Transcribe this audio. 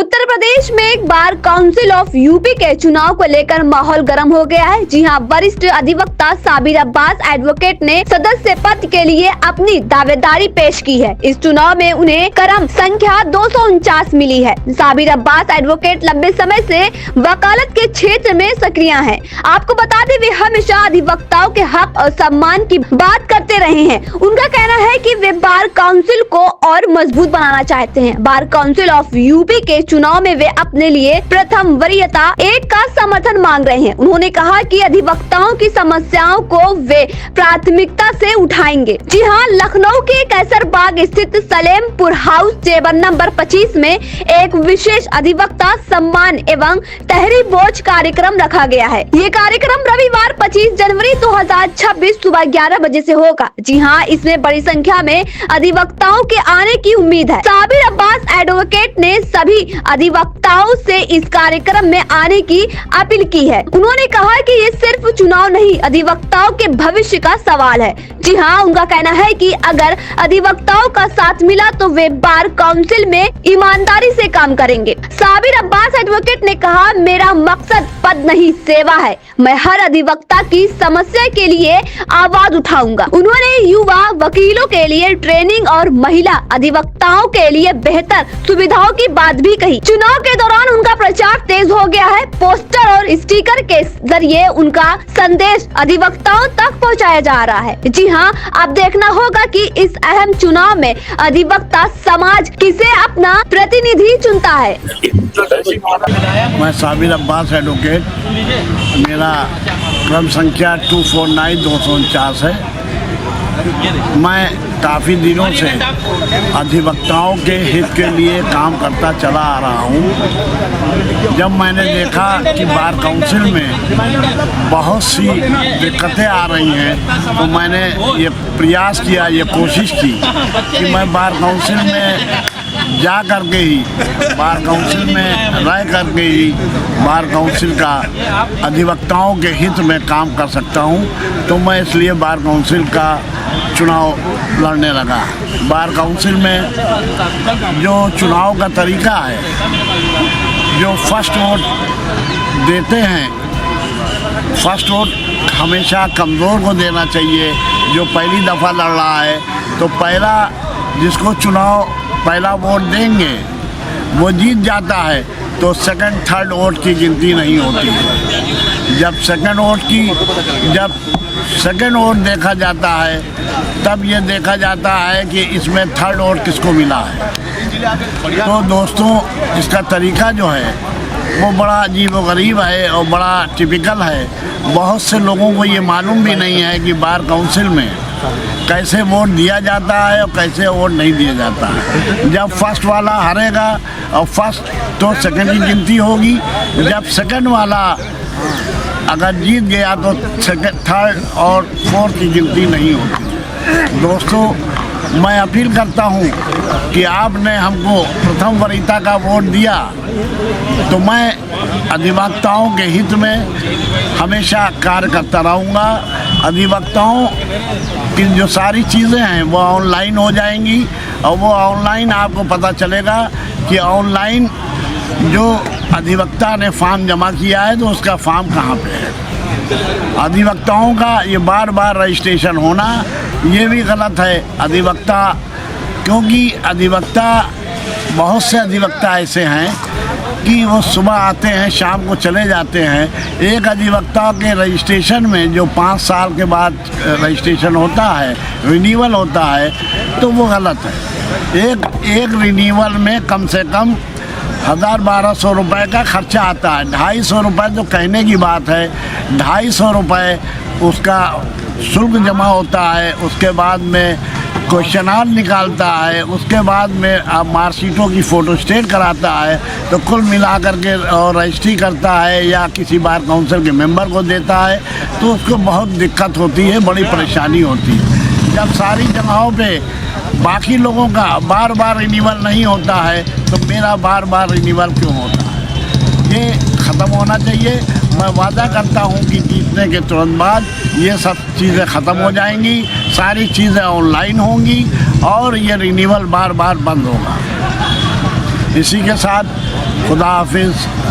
उत्तर प्रदेश में bar council of UP के चुनाव को लेकर माहौल गर्म हो गया है। जी हां, वरिष्ठ अधिवक्ता साबिर अब्बास एडवोकेट ने सदस्य पद के लिए अपनी दावेदारी पेश की है। इस चुनाव में उन्हें क्रम संख्या 249 मिली है। साबिर अब्बास एडवोकेट लंबे समय से वकालत के क्षेत्र में सक्रिय हैं। आपको बता दें, वे हमेशा अधिवक्ताओं के हक और सम्मान की बात करते रहे हैं। उनका कहना है कि वे बार काउंसिल को और मजबूत बनाना चाहते हैं। बार काउंसिल ऑफ यूपी के चुनाव में वे अपने लिए प्रथम वरीयता 1 का समर्थन मांग रहे हैं। उन्होंने कहा कि अधिवक्ताओं की समस्याओं को वे प्राथमिकता से उठाएंगे। जी हां, लखनऊ के कैसरबाग स्थित सलेमपुर हाउस चेंबर नंबर 25 में एक विशेष अधिवक्ता सम्मान एवं तहरी बोझ कार्यक्रम रखा गया है। ये कार्यक्रम रविवार 25 जनवरी 2026 सुबह 11 बजे से होगा। जी हां, इसमें बड़ी संख्या में अधिवक्ताओं के आने की उम्मीद है। साबिर अब्बास एडवोकेट ने सभी अधिवक्ताओं से इस कार्यक्रम में आने की अपील की है। उन्होंने कहा कि ये सिर्फ चुनाव नहीं, अधिवक्ताओं के भविष्य का सवाल है। जी हां, उनका कहना है कि अगर अधिवक्ताओं का साथ मिला तो वे बार काउंसिल में ईमानदारी से काम करेंगे। साबिर अब्बास एडवोकेट ने कहा, मेरा मकसद पद नहीं, सेवा है। मैं हर अधिवक्ता की समस्या के लिए आवाज उठाऊंगा। उन्होंने युवा वकीलों के लिए ट्रेनिंग और महिला अधिवक्ताओं के लिए बेहतर सुविधाओं की बात भी कही। चुनाव के दौरान उनका प्रचार तेज हो गया है। पोस्टर और स्टिकर के जरिए उनका संदेश अधिवक्ताओं तक पहुंचाया जा रहा है। जी हां, अब देखना होगा कि इस अहम चुनाव में अधिवक्ता समाज किसे अपना प्रतिनिधि चुनता है। मैं साबिर अब्बास एडवोकेट, मेरा क्रम संख्या 249 है। मैं काफ़ी दिनों से अधिवक्ताओं के हित के लिए काम करता चला आ रहा हूँ। जब मैंने देखा कि बार काउंसिल में बहुत सी दिक्कतें आ रही हैं, तो मैंने ये प्रयास किया, ये कोशिश की कि मैं बार काउंसिल में जा करके ही, बार काउंसिल में रह करके ही बार काउंसिल का अधिवक्ताओं के हित में काम कर सकता हूं। तो मैं इसलिए बार काउंसिल का चुनाव लड़ने लगा। बार काउंसिल में जो चुनाव का तरीका है, जो फर्स्ट वोट देते हैं, फर्स्ट वोट हमेशा कमज़ोर को देना चाहिए। जो पहली दफ़ा लड़ रहा है तो पहला जिसको चुनाव पहला वोट देंगे वो जीत जाता है, तो सेकंड थर्ड वोट की गिनती नहीं होती है। जब सेकंड वोट देखा जाता है, तब ये देखा जाता है कि इसमें थर्ड वोट किसको मिला है। तो दोस्तों, इसका तरीका जो है वो बड़ा अजीब-ओ-गरीब है और बड़ा टिपिकल है। बहुत से लोगों को ये मालूम भी नहीं है कि बार काउंसिल में कैसे वोट दिया जाता है और कैसे वोट नहीं दिया जाता है। जब फर्स्ट वाला हारेगा और फर्स्ट तो सेकंड की गिनती होगी, जब सेकंड वाला अगर जीत गया तो सेकंड थर्ड और फोर्थ की गिनती नहीं होती। दोस्तों, मैं अपील करता हूं कि आपने हमको प्रथम वरीयता का वोट दिया, तो मैं अधिवक्ताओं के हित में हमेशा कार्य करता रहूँगा। अधिवक्ताओं की जो सारी चीज़ें हैं वो ऑनलाइन हो जाएंगी, और वो ऑनलाइन आपको पता चलेगा कि ऑनलाइन जो अधिवक्ता ने फॉर्म जमा किया है तो उसका फॉर्म कहाँ पे है। अधिवक्ताओं का ये बार बार रजिस्ट्रेशन होना ये भी गलत है। अधिवक्ता, क्योंकि अधिवक्ता, बहुत से अधिवक्ता ऐसे हैं कि वो सुबह आते हैं, शाम को चले जाते हैं। एक अधिवक्ता के रजिस्ट्रेशन में जो 5 साल के बाद रजिस्ट्रेशन होता है, रिन्यूअल होता है, तो वो गलत है। एक रिन्यूअल में कम से कम 1000-1200 रुपये का खर्चा आता है। 250 रुपये तो कहने की बात है, 250 रुपये उसका शुल्क जमा होता है। उसके बाद में क्वेश्चनार निकालता है, उसके बाद में आप मार्कशीटों की फ़ोटो स्टेट कराता है, तो कुल मिला करके और रजिस्ट्री करता है या किसी बार काउंसिल के मेंबर को देता है, तो उसको बहुत दिक्कत होती है, बड़ी परेशानी होती है। जब सारी जगहों पे बाकी लोगों का बार बार रिन्यूअल नहीं होता है, तो मेरा बार बार रिन्यूअल क्यों होता है? ये ख़त्म होना चाहिए। मैं वादा करता हूँ कि जीतने के तुरंत बाद ये सब चीज़ें ख़त्म हो जाएंगी, सारी चीज़ें ऑनलाइन होंगी और ये रिन्यूअल बार बार बंद होगा। इसी के साथ खुदा हाफिज।